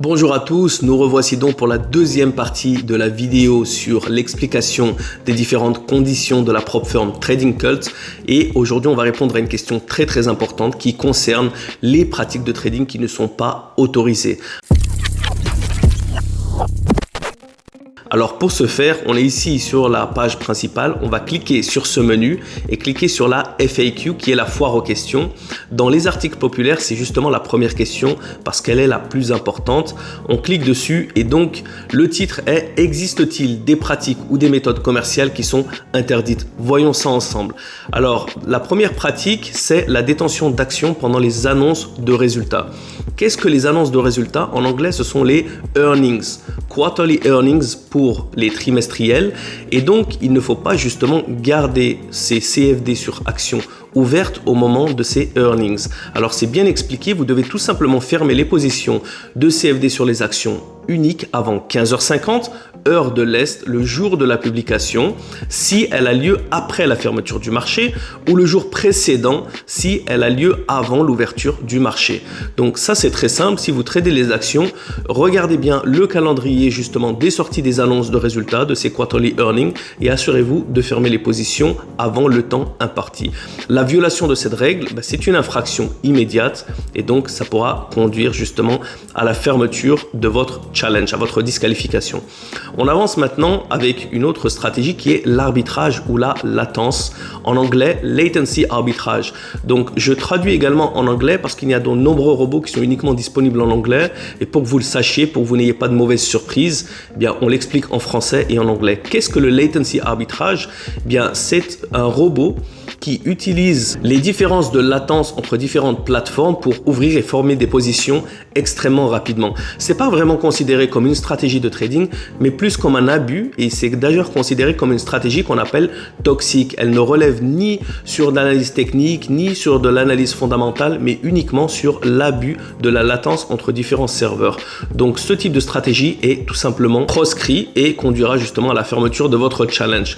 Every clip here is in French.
Bonjour à tous, nous revoici donc pour la deuxième partie de la vidéo sur l'explication des différentes conditions de la prop firm Trading Cult et aujourd'hui on va répondre à une question très importante qui concerne les pratiques de trading qui ne sont pas autorisées. Alors pour ce faire, on est ici sur la page principale, on va cliquer sur ce menu et cliquer sur la FAQ qui est la foire aux questions. Dans les articles populaires, c'est justement la première question parce qu'elle est la plus importante. On clique dessus et donc le titre est « Existe-t-il des pratiques ou des méthodes commerciales qui sont interdites ?» Voyons ça ensemble. Alors la première pratique, c'est la détention d'actions pendant les annonces de résultats. Qu'est-ce que les annonces de résultats? En anglais, ce sont les earnings, quarterly earnings pour les trimestriels. Et donc, il ne faut pas justement garder ces CFD sur actions ouvertes au moment de ces earnings. Alors, c'est bien expliqué. Vous devez tout simplement fermer les positions de CFD sur les actions uniques avant 15h50, heure de l'Est, le jour de la publication, si elle a lieu après la fermeture du marché ou le jour précédent si elle a lieu avant l'ouverture du marché. Donc ça c'est très simple, si vous tradez les actions, regardez bien le calendrier justement des sorties des annonces de résultats de ces quarterly earnings et assurez-vous de fermer les positions avant le temps imparti. La violation de cette règle, c'est une infraction immédiate et donc ça pourra conduire justement à la fermeture de votre challenge, à votre disqualification. On avance maintenant avec une autre stratégie qui est l'arbitrage ou la latence. En anglais, latency arbitrage. Donc, je traduis également en anglais parce qu'il y a de nombreux robots qui sont uniquement disponibles en anglais. Et pour que vous le sachiez, pour que vous n'ayez pas de mauvaises surprises, eh bien, on l'explique en français et en anglais. Qu'est-ce que le latency arbitrage? Eh bien, c'est un robot qui utilise les différences de latence entre différentes plateformes pour ouvrir et former des positions extrêmement rapidement. C'est pas vraiment considéré comme une stratégie de trading, mais plus comme un abus et c'est d'ailleurs considéré comme une stratégie qu'on appelle toxique. Elle ne relève ni sur de l'analyse technique, ni sur de l'analyse fondamentale, mais uniquement sur l'abus de la latence entre différents serveurs. Donc ce type de stratégie est tout simplement proscrit et conduira justement à la fermeture de votre challenge.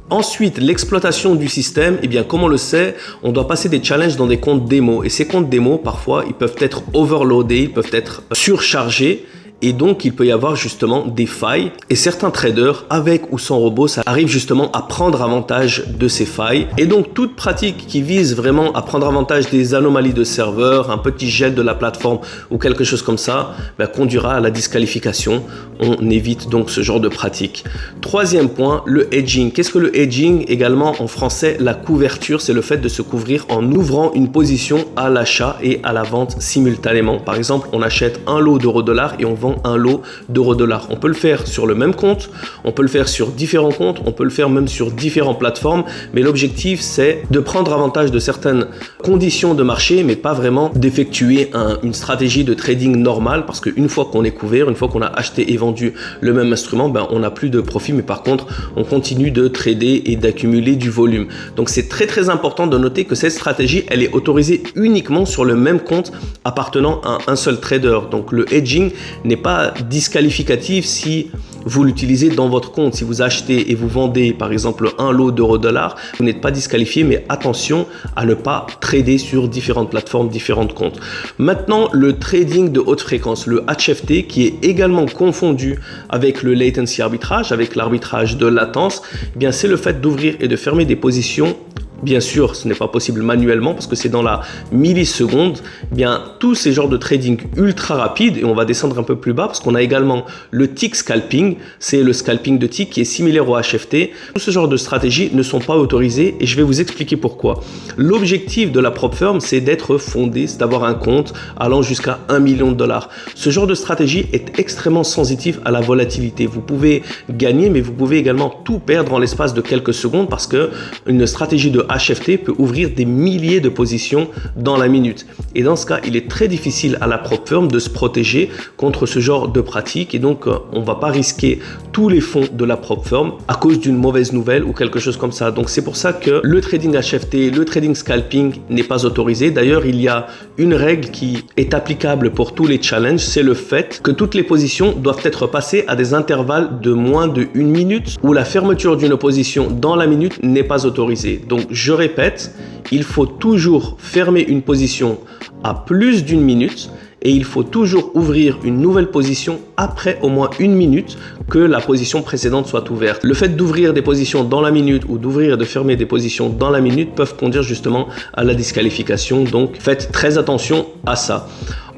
Ensuite, l'exploitation du système, eh bien, comme on le sait, on doit passer des challenges dans des comptes démo. Et ces comptes démo, parfois, ils peuvent être overloadés, ils peuvent être surchargés. Et donc, il peut y avoir justement des failles. Et certains traders, avec ou sans robot, ça arrive justement à prendre avantage de ces failles. Et donc, toute pratique qui vise vraiment à prendre avantage des anomalies de serveur, un petit gel de la plateforme ou quelque chose comme ça, conduira à la disqualification. On évite donc ce genre de pratique. Troisième point, le hedging. Qu'est-ce que le hedging? Également, en français, la couverture, c'est le fait de se couvrir en ouvrant une position à l'achat et à la vente simultanément. Par exemple, on achète un lot d'euro-dollar et on vend un lot d'euro-dollar. On peut le faire sur le même compte, on peut le faire sur différents comptes, on peut le faire même sur différentes plateformes, mais l'objectif c'est de prendre avantage de certaines conditions de marché, mais pas vraiment d'effectuer une stratégie de trading normale, parce qu'une fois qu'on est couvert, une fois qu'on a acheté et vendu le même instrument, on n'a plus de profit, mais par contre, on continue de trader et d'accumuler du volume. Donc c'est très important de noter que cette stratégie, elle est autorisée uniquement sur le même compte appartenant à un seul trader. Donc le hedging n'est pas disqualificatif si vous l'utilisez dans votre compte. Si vous achetez et vous vendez par exemple un lot d'euro-dollar, vous n'êtes pas disqualifié, mais attention à ne pas trader sur différentes plateformes, différents comptes. Maintenant, le trading de haute fréquence, le HFT, qui est également confondu avec le latency arbitrage, avec l'arbitrage de latence, eh bien c'est le fait d'ouvrir et de fermer des positions. Bien sûr, ce n'est pas possible manuellement parce que c'est dans la milliseconde. Bien, tous ces genres de trading ultra rapide, et on va descendre un peu plus bas parce qu'on a également le tick scalping. C'est le scalping de tick qui est similaire au HFT. Tous ce genre de stratégies ne sont pas autorisées et je vais vous expliquer pourquoi. L'objectif de la prop firm, c'est d'être fondé, c'est d'avoir un compte allant jusqu'à 1 million de dollars. Ce genre de stratégie est extrêmement sensitif à la volatilité. Vous pouvez gagner, mais vous pouvez également tout perdre en l'espace de quelques secondes parce que une stratégie de HFT peut ouvrir des milliers de positions dans la minute. Et dans ce cas, il est très difficile à la prop firm de se protéger contre ce genre de pratique. Et donc, on ne va pas risquer tous les fonds de la prop firm à cause d'une mauvaise nouvelle ou quelque chose comme ça. Donc, c'est pour ça que le trading HFT, le trading scalping n'est pas autorisé. D'ailleurs, il y a une règle qui est applicable pour tous les challenges. C'est le fait que toutes les positions doivent être passées à des intervalles de moins de 1 minute où la fermeture d'une position dans la minute n'est pas autorisée. Donc, je répète, il faut toujours fermer une position à plus d'1 minute et il faut toujours ouvrir une nouvelle position après au moins 1 minute que la position précédente soit ouverte. Le fait d'ouvrir des positions dans la minute ou d'ouvrir et de fermer des positions dans la minute peuvent conduire justement à la disqualification, donc faites très attention à ça.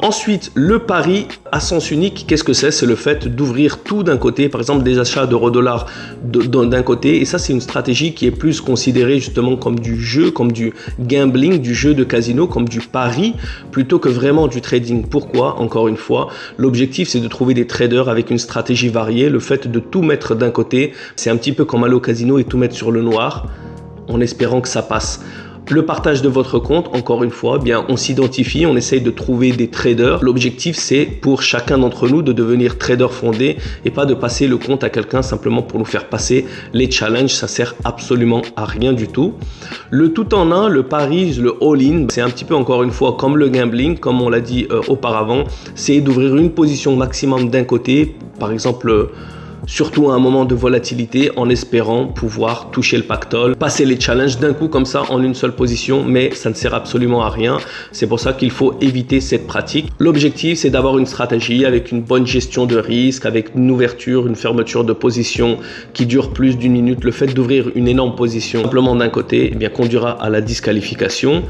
Ensuite, le pari à sens unique, qu'est-ce que c'est? C'est le fait d'ouvrir tout d'un côté, par exemple des achats d'euros-dollars d'un côté, et ça c'est une stratégie qui est plus considérée justement comme du jeu, comme du gambling, du jeu de casino, comme du pari, plutôt que vraiment du trading. Pourquoi? Encore une fois, l'objectif c'est de trouver des traders avec une stratégie variée. Le fait de tout mettre d'un côté, c'est un petit peu comme aller au casino et tout mettre sur le noir, en espérant que ça passe. Le partage de votre compte, encore une fois, bien, on s'identifie, on essaye de trouver des traders. L'objectif, c'est pour chacun d'entre nous de devenir trader fondé et pas de passer le compte à quelqu'un simplement pour nous faire passer les challenges. Ça sert absolument à rien du tout. Le tout en un, le pari, le all-in, c'est un petit peu encore une fois comme le gambling, comme on l'a dit auparavant. C'est d'ouvrir une position maximum d'un côté, par exemple, surtout à un moment de volatilité, en espérant pouvoir toucher le pactole, passer les challenges d'un coup comme ça en une seule position, mais ça ne sert absolument à rien. C'est pour ça qu'il faut éviter cette pratique. L'objectif, c'est d'avoir une stratégie avec une bonne gestion de risque, avec une ouverture, une fermeture de position qui dure plus d'1 minute. Le fait d'ouvrir une énorme position simplement d'un côté, eh bien, conduira à la disqualification.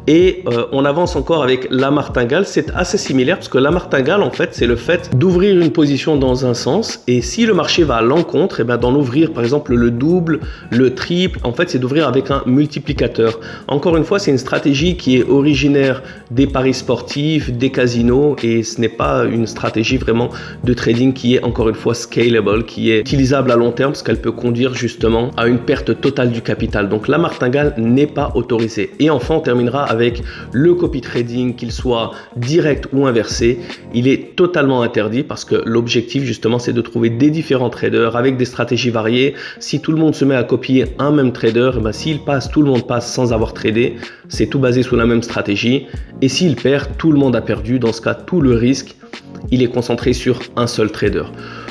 Et on avance encore avec la martingale. C'est assez similaire parce que la martingale, en fait, c'est le fait d'ouvrir une position dans un sens, et si le marché va à l'encontre, et bien d'en ouvrir par exemple le double, le triple. En fait, c'est d'ouvrir avec un multiplicateur. Encore une fois, c'est une stratégie qui est originaire des paris sportifs, des casinos, et ce n'est pas une stratégie vraiment de trading qui est encore une fois scalable, qui est utilisable à long terme parce qu'elle peut conduire justement à une perte totale du capital. Donc la martingale n'est pas autorisée. Et enfin, on terminera avec le copy trading, qu'il soit direct ou inversé. Il est totalement interdit parce que l'objectif justement, c'est de trouver des différents traders avec des stratégies variées. Si tout le monde se met à copier un même trader, ben s'il passe, tout le monde passe sans avoir tradé. C'est tout basé sous la même stratégie. Et s'il perd, tout le monde a perdu. Dans ce cas, tout le risque, il est concentré sur un seul trader.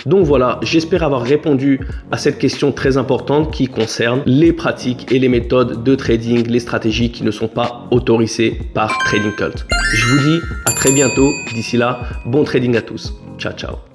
Donc voilà, j'espère avoir répondu à cette question très importante qui concerne les pratiques et les méthodes de trading, les stratégies qui ne sont pas autorisées par Trading Cult. Je vous dis à très bientôt. D'ici là, bon trading à tous. Ciao, ciao.